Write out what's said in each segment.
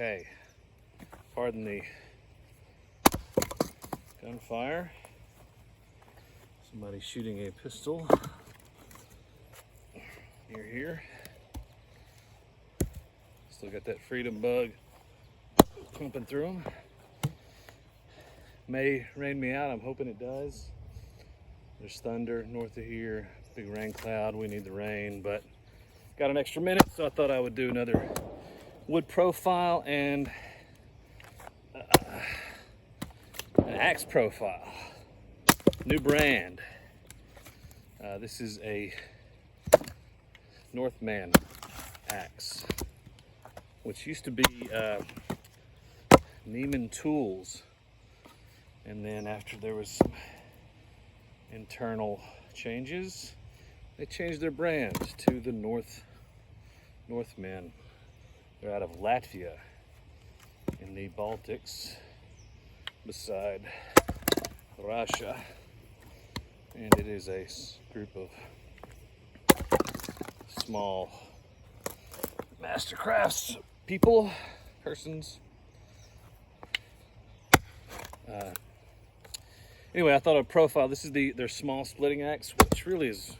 Okay, pardon the gunfire. Somebody shooting a pistol near here. Still got that freedom bug pumping through them. May rain me out, I'm hoping it does. There's thunder north of here, big rain cloud, we need the rain, but got an extra minute, so I thought I would do another wood profile and an axe profile. New brand. This is a Northmen Axe, which used to be Northmen Tools, and then after there was some internal changes, they changed their brand to the Northmen. They're out of Latvia in the Baltics, beside Russia, and it is a group of small master crafts persons. Anyway, I thought I'd profile. This is their small splitting axe, which really is,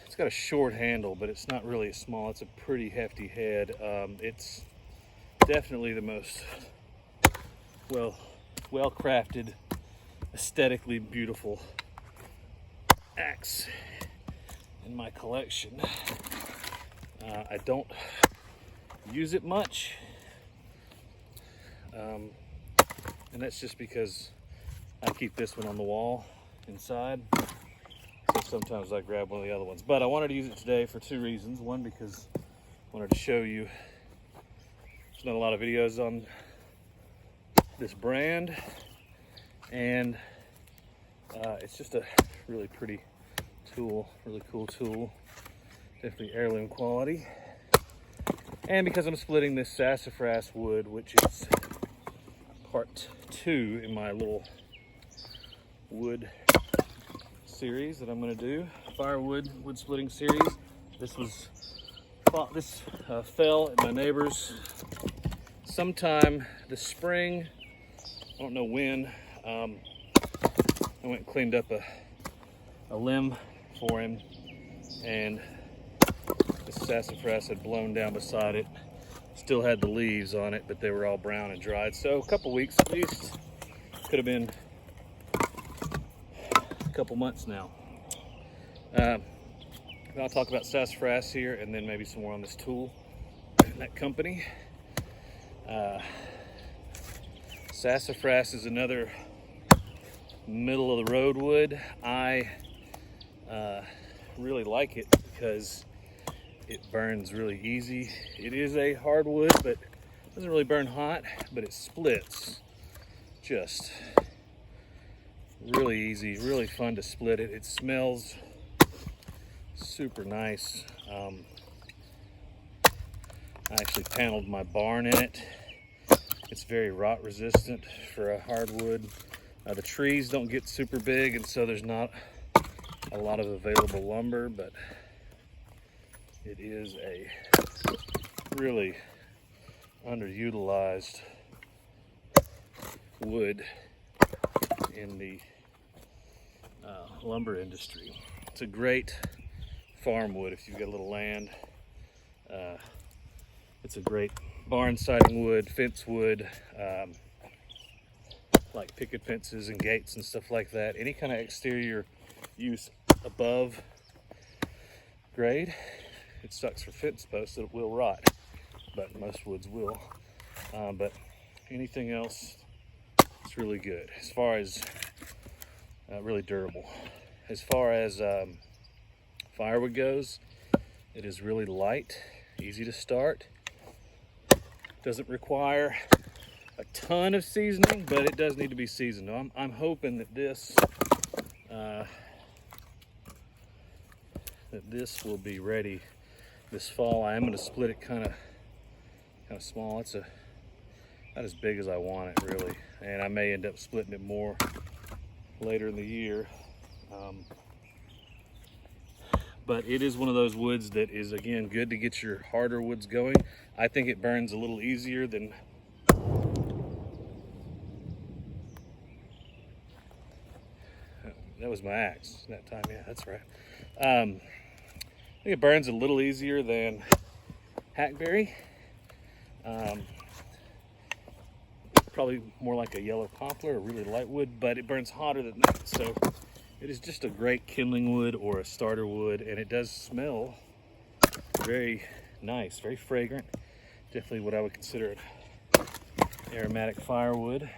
it's got a short handle, but it's not really small. It's a pretty hefty head. It's definitely the most well crafted, aesthetically beautiful axe in my collection. I don't use it much, and that's just because I keep this one on the wall inside, so sometimes I grab one of the other ones. But I wanted to use it today for two reasons. One, because I wanted to show you there's not a lot of videos on this brand, and it's just a really pretty tool, really cool tool, definitely heirloom quality. And because I'm splitting this sassafras wood, which is part 2 in my little wood series that I'm going to do, firewood wood splitting series. This fell at my neighbor's sometime this spring. I don't know when. I went and cleaned up a limb for him, and the sassafras had blown down beside it. Still had the leaves on it, but they were all brown and dried. So a couple weeks at least. Could have been a couple months now. I'll talk about sassafras here, and then maybe some more on this tool and that company. Sassafras is another middle of the road wood. I really like it because it burns really easy. It is a hardwood, but it doesn't really burn hot, but it splits just really easy, really fun to split it. It smells super nice. I actually paneled my barn in it. It's very rot resistant for a hardwood. The trees don't get super big, and so there's not a lot of available lumber, but it is a really underutilized wood in the lumber industry. It's a great farm wood if you've got a little land. It's a great barn siding wood, fence wood, like picket fences and gates and stuff like that. Any kind of exterior use above grade. It sucks for fence posts that it will rot, but most woods will. But anything else, it's really good. As far as really durable. As far as firewood goes, it is really light, easy to start. Doesn't require a ton of seasoning, but it does need to be seasoned. I'm hoping that this will be ready this fall. I am going to split it kind of small. It's not as big as I want it, really, and I may end up splitting it more later in the year. but it is one of those woods that is, again, good to get your harder woods going. I think it burns a little easier than that was my axe that time. Yeah, that's right. I think it burns a little easier than Hackberry. Probably more like a yellow poplar or really light wood, but it burns hotter than that. So it is just a great kindling wood or a starter wood, and it does smell very nice, very fragrant. Definitely what I would consider an aromatic firewood.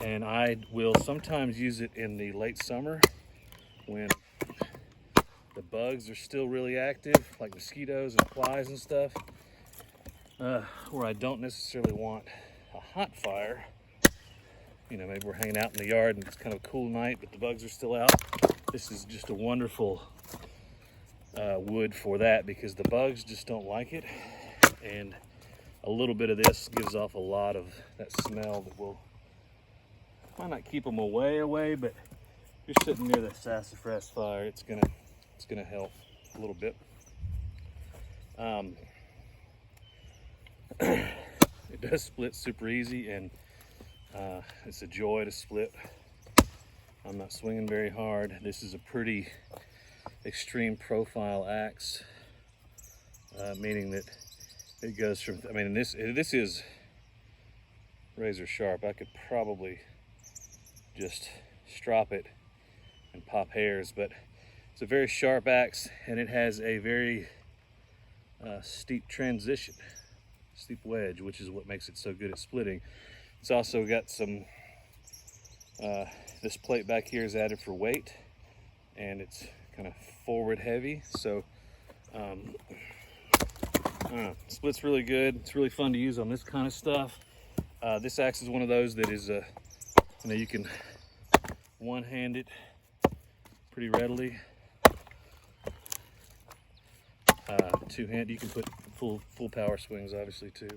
And I will sometimes use it in the late summer when the bugs are still really active, like mosquitoes and flies and stuff, where I don't necessarily want a hot fire. You know, maybe we're hanging out in the yard and it's kind of a cool night, but the bugs are still out. This is just a wonderful wood for that, because the bugs just don't like it. And a little bit of this gives off a lot of that smell that will, might not keep them away, but if you're sitting near the sassafras fire, it's gonna help a little bit. It does split super easy, and it's a joy to split. I'm not swinging very hard. This is a pretty extreme profile axe, meaning that it goes from, I mean, this is razor sharp. I could probably just strop it and pop hairs, but it's a very sharp axe, and it has a very steep transition, steep wedge, which is what makes it so good at splitting. It's also got some, this plate back here is added for weight, and it's kind of forward heavy, so split's really good. It's really fun to use on this kind of stuff. This axe is one of those that is, you know, you can one-hand it pretty readily. Two-hand, you can put full power swings, obviously, too.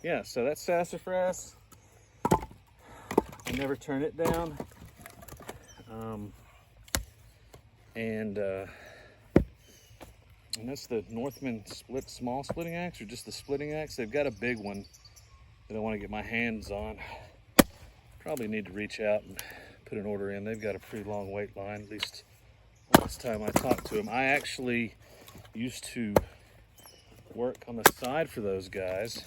Yeah, so that's sassafras. I never turn it down. And that's the Northmen small splitting axe, or just the splitting axe. They've got a big one that I want to get my hands on. Probably need to reach out and put an order in. They've got a pretty long wait line, at least last time I talked to them. I actually used to work on the side for those guys,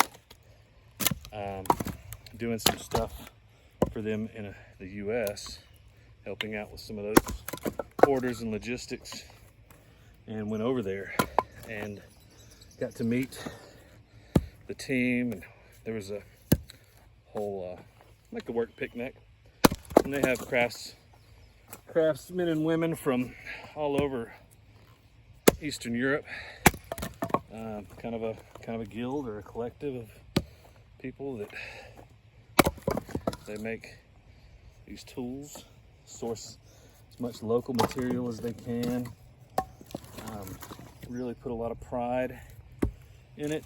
doing some stuff for them in the US, helping out with some of those orders and logistics, and went over there and got to meet the team, and there was a whole like a work picnic, and they have craftsmen and women from all over Eastern Europe, kind of a guild or a collective of people that they make these tools, source as much local material as they can, really put a lot of pride in it,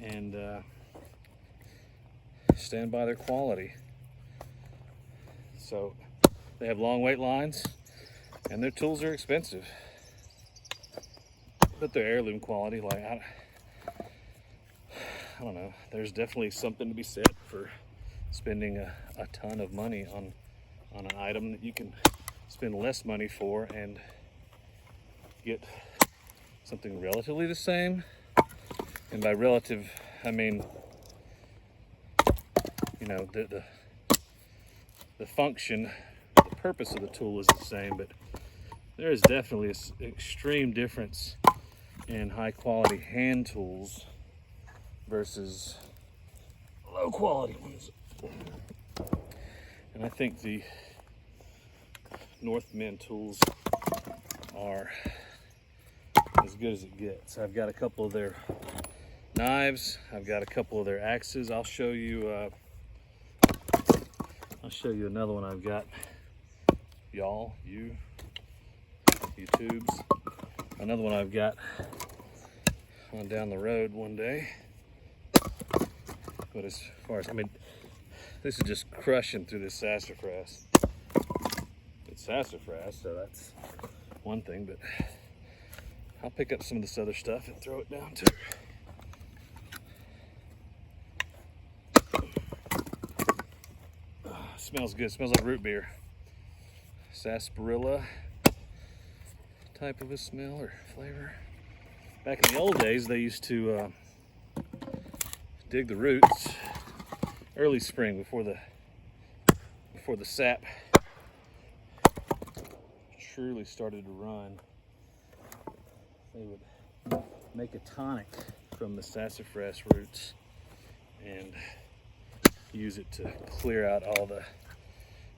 and stand by their quality. So they have long wait lines, and their tools are expensive, but they're heirloom quality. Like, I don't know, there's definitely something to be said for spending a ton of money on an item that you can spend less money for and get something relatively the same. And by relative, I mean, you know, the function, the purpose of the tool is the same, but there is definitely an extreme difference in high quality hand tools versus low quality ones. And I think the Northmen tools are as good as it gets. I've got a couple of their knives. I've got a couple of their axes. I'll show you another one I've got. YouTubes. Another one I've got on down the road one day. But as far as, I mean, this is just crushing through this sassafras. sassafras, so that's one thing, but I'll pick up some of this other stuff and throw it down too. Smells good. Smells like root beer. Sarsaparilla type of a smell or flavor. Back in the old days, they used to dig the roots early spring before the sap truly started to run. They would make a tonic from the sassafras roots and use it to clear out all the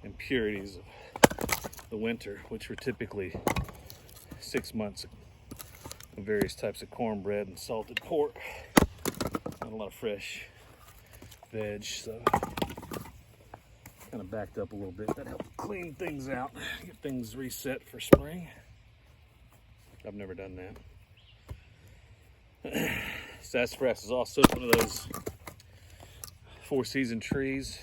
impurities of the winter, which were typically 6 months of various types of cornbread and salted pork. Not a lot of fresh veg, so kind of backed up a little bit. That helped clean things out, get things reset for spring. I've never done that. Sassafras is also one of those 4-season trees.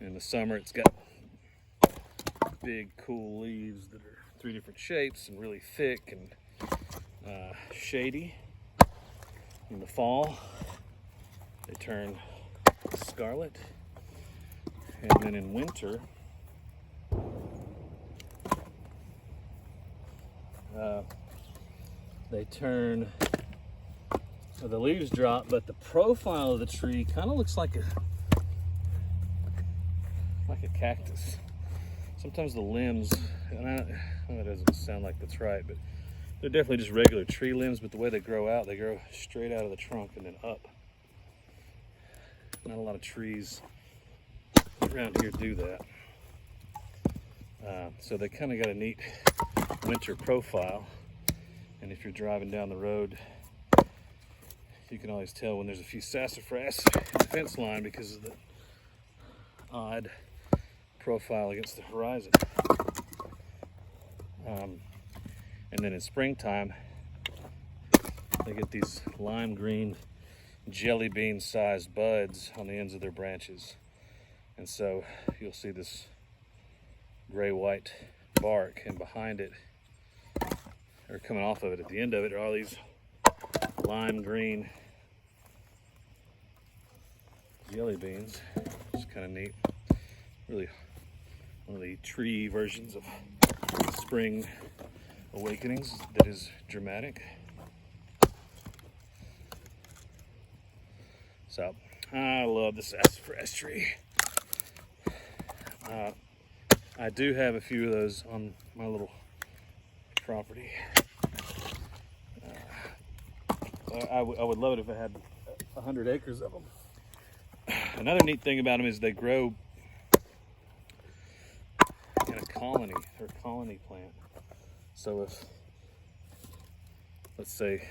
In the summer, it's got big, cool leaves that are 3 different shapes and really thick and shady. In the fall, they turn scarlet, and then in winter, they turn, so the leaves drop, but the profile of the tree kind of looks like a cactus. Sometimes the limbs, and I know that doesn't sound like that's right, but they're definitely just regular tree limbs, but the way they grow out, they grow straight out of the trunk and then up. Not a lot of trees around here do that. So they kind of got a neat winter profile. And if you're driving down the road, you can always tell when there's a few sassafras in the fence line because of the odd profile against the horizon. And then in springtime, they get these lime green jelly bean sized buds on the ends of their branches. And so you'll see this gray white bark, and behind it, or coming off of it at the end of it, are all these lime green jelly beans. It's kind of neat. Really one of the tree versions of spring awakenings that is dramatic. So I love the sassafras tree. I do have a few of those on my little property. I would love it if I had 100 acres of them. Another neat thing about them is they grow in a colony. They're a colony plant. So if, let's say,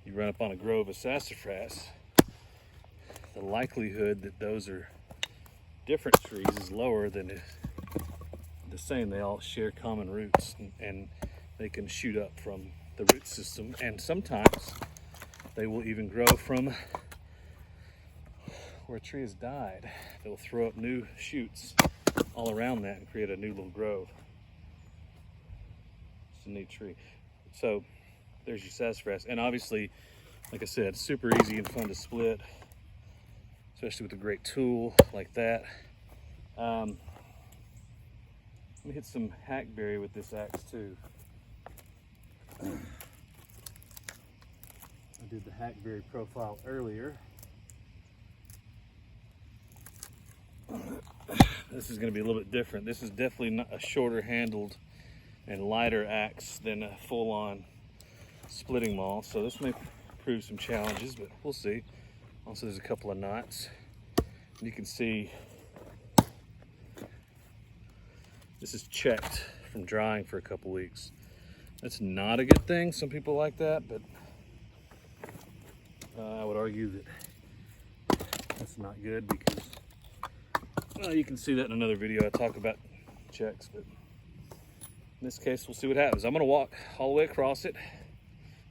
you run up on a grove of sassafras, the likelihood that those are different trees is lower than if the same. They all share common roots, and they can shoot up from the root system, and sometimes they will even grow from where a tree has died. They'll throw up new shoots all around that and create a new little grove. It's a neat tree. So there's your sassafras, and obviously, like I said, super easy and fun to split, especially with a great tool like that. Let me hit some hackberry with this axe too. I did the hackberry profile earlier. This is going to be a little bit different. This is definitely not a shorter handled and lighter axe than a full-on splitting maul, so this may prove some challenges, but we'll see. Also, there's a couple of knots. And you can see this is checked from drying for a couple weeks. That's not a good thing. Some people like that, but I would argue that that's not good because, well, you can see that in another video. I talk about checks, but in this case, we'll see what happens. I'm gonna walk all the way across it,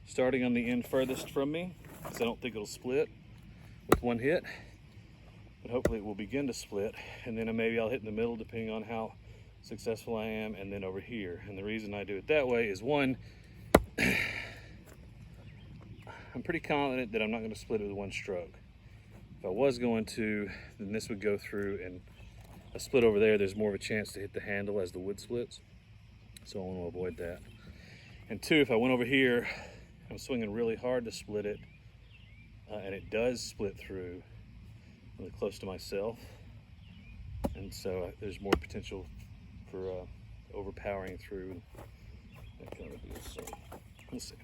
starting on the end furthest from me, because I don't think it'll split with one hit. but hopefully it will begin to split, and then maybe I'll hit in the middle depending on how successful I am, and then over here. And the reason I do it that way is, one, I'm pretty confident that I'm not going to split it with one stroke. If I was going to, then this would go through, and a split over there, there's more of a chance to hit the handle as the wood splits. So I want to avoid that. And two, if I went over here, I'm swinging really hard to split it, and it does split through really close to myself. And so there's more potential for overpowering through that kind of deal. So let's see.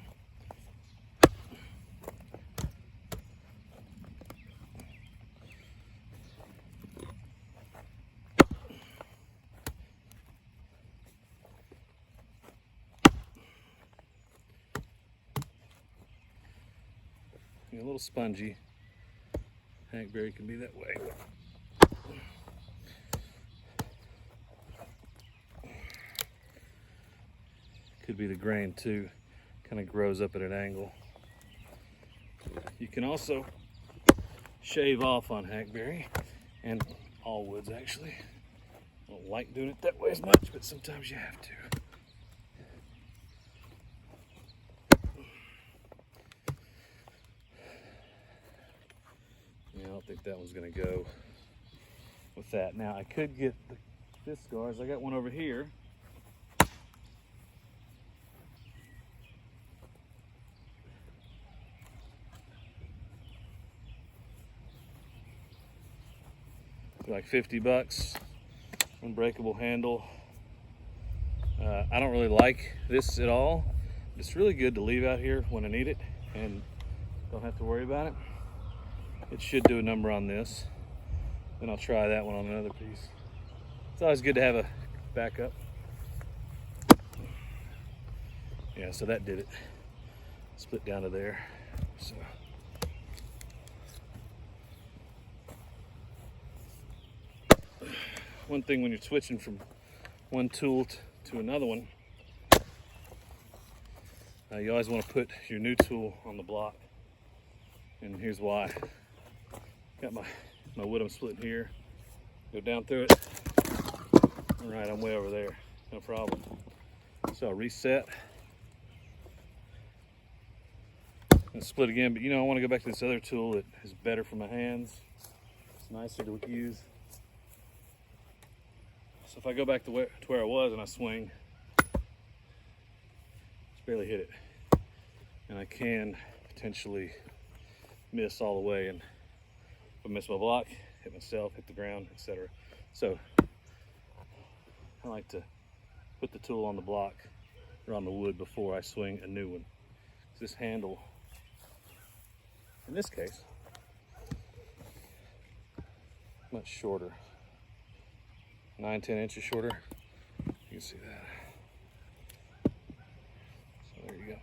A little spongy. Hackberry can be that way. Could be the grain too, kind of grows up at an angle. You can also shave off on hackberry, and all woods actually. I don't like doing it that way as much, but sometimes you have to. I don't think that one's going to go with that. Now I could get this scars. I got one over here. Like $50, unbreakable handle. I don't really like this at all. It's really good to leave out here when I need it and don't have to worry about it. It should do a number on this. Then I'll try that one on another piece. It's always good to have a backup. Yeah, so that did it. Split down to there. So. One thing when you're switching from one tool to another one, you always want to put your new tool on the block. And here's why. Got my wood I'm splitting here. Go down through it. All right, I'm way over there. No problem. So I'll reset and split again. But I want to go back to this other tool that is better for my hands. It's nicer to use. So if I go back to where I was and I swing, just barely hit it. And I can potentially miss all the way, and if I miss my block, hit myself, hit the ground, etc. So I like to put the tool on the block or on the wood before I swing a new one. This handle, in this case, much shorter. 9-10 inches shorter. You can see that. So there you go.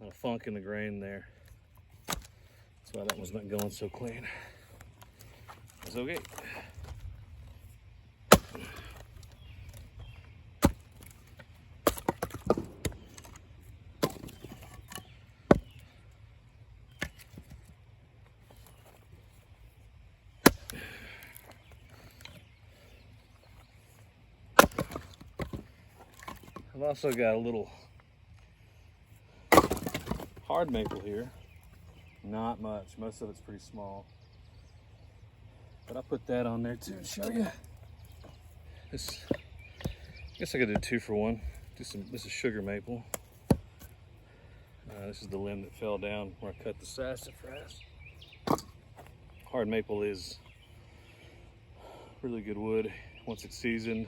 A funk in the grain there. That's why that one's not going so clean. It's okay. I've also got a little hard maple here. Not much. Most of it's pretty small. But I'll put that on there too and show you. This, I guess I could do 2 for 1. This is sugar maple. This is the limb that fell down where I cut the sassafras. Hard maple is really good wood. Once it's seasoned,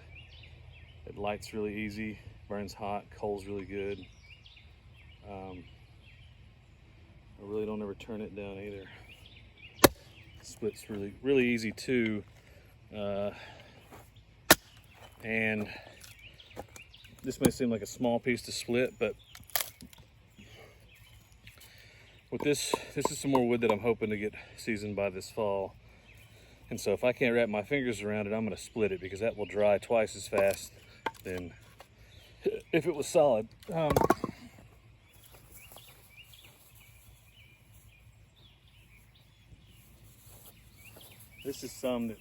it lights really easy, burns hot, coals really good. I really don't ever turn it down either. Split's really easy too. And this may seem like a small piece to split, but with this is some more wood that I'm hoping to get seasoned by this fall. And so if I can't wrap my fingers around it, I'm going to split it, because that will dry twice as fast than if it was solid. This is some that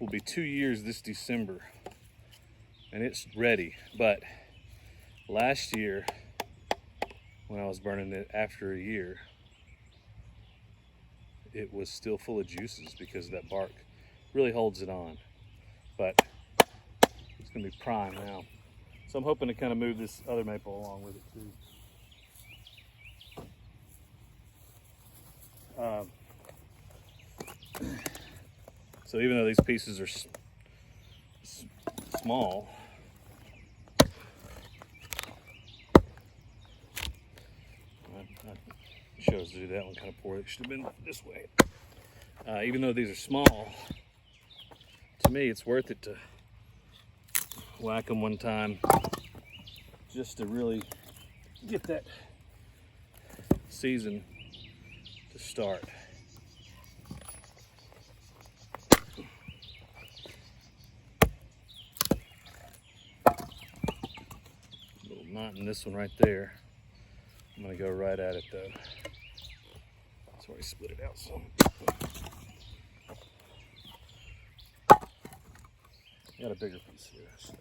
will be 2 years this December, and it's ready. But last year, when I was burning it after a year, it was still full of juices because that bark really holds it on. But it's gonna be prime now. So I'm hoping to kind of move this other maple along with it too. So even though these pieces are small, I chose to do that one kind of poorly. It should have been this way. Even though these are small, to me it's worth it to whack them one time just to really get that season to start. Little knot in this one right there. I'm gonna go right at it though. That's where I split it out some. Got a bigger piece here, actually.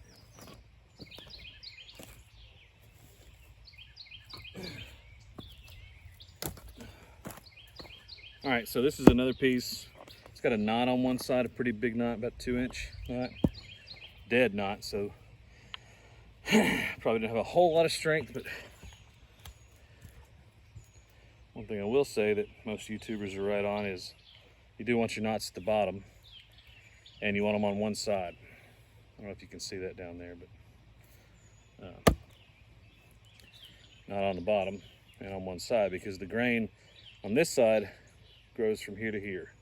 All right, so this is another piece. It's got a knot on one side, a pretty big knot, about 2-inch knot. Dead knot, so probably didn't have a whole lot of strength, but one thing I will say that most YouTubers are right on is you do want your knots at the bottom, and you want them on one side. I don't know if you can see that down there, but not on the bottom and on one side, because the grain on this side grows from here to here.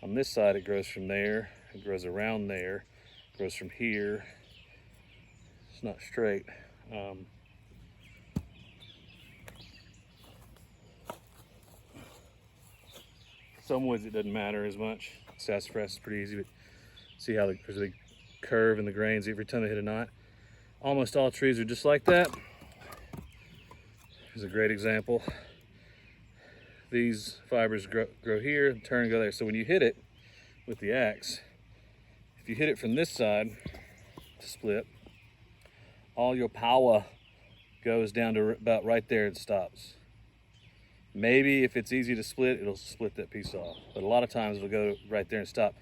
On this side, it grows from there, it grows around there, it grows from here. It's not straight. Some woods it doesn't matter as much. Sassafras is pretty easy, but see how there's a big curve in the grains every time they hit a knot. Almost all trees are just like that. Here's a great example. These fibers grow here, turn and go there. So when you hit it with the axe, if you hit it from this side to split, all your power goes down to about right there and stops. Maybe if it's easy to split, it'll split that piece off. But a lot of times it'll go right there and stop.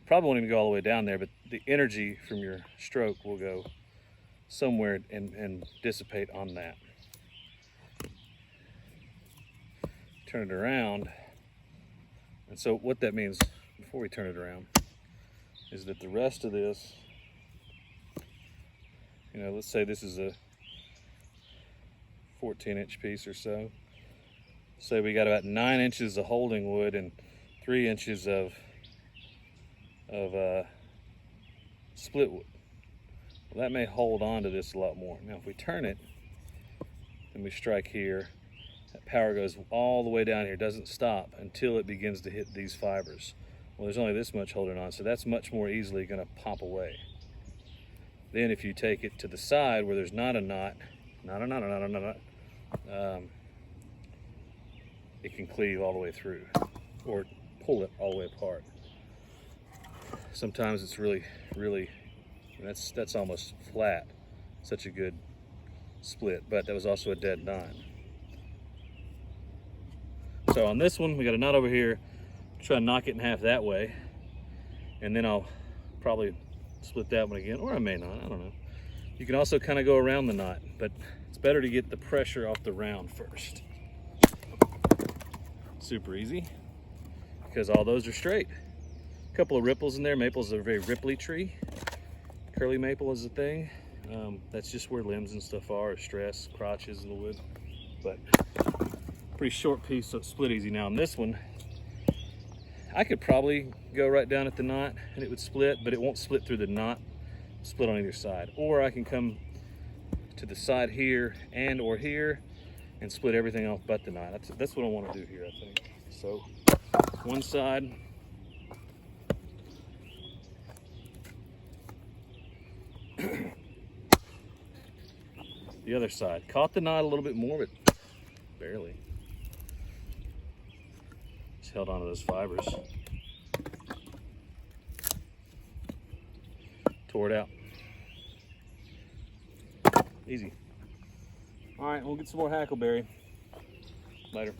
Probably won't even go all the way down there, but the energy from your stroke will go somewhere and dissipate on that. Turn it around. And so what that means, before we turn it around, is that the rest of this, you know, let's say this is a 14-inch piece or so. So we got about 9 inches of holding wood and 3 inches of split wood. Well, that may hold on to this a lot more. Now if we turn it and we strike here, that power goes all the way down here, doesn't stop until it begins to hit these fibers. Well, there's only this much holding on, so that's much more easily going to pop away. Then if you take it to the side where there's not a knot, it can cleave all the way through or pull it all the way apart. Sometimes it's really, that's almost flat. Such a good split, but that was also a dead knot. So on this one, we got a knot over here. Try to knock it in half that way, and then I'll probably split that one again, or I may not, I don't know. You can also kind of go around the knot, but it's better to get the pressure off the round first. Super easy, because all those are straight. A couple of ripples in there. Maple's a very ripply tree. Curly maple is a thing. That's just where limbs and stuff are, stress, crotches in the wood. But pretty short piece, so it split easy. Now on this one, I could probably go right down at the knot and it would split, but it won't split through the knot, split on either side. Or I can come to the side here and or here and split everything off but the knot. That's what I want to do here, I think. So one side, the other side. Caught the knot a little bit more, but barely. Just held onto those fibers. Tore it out. Easy. All right, we'll get some more hackleberry. Later.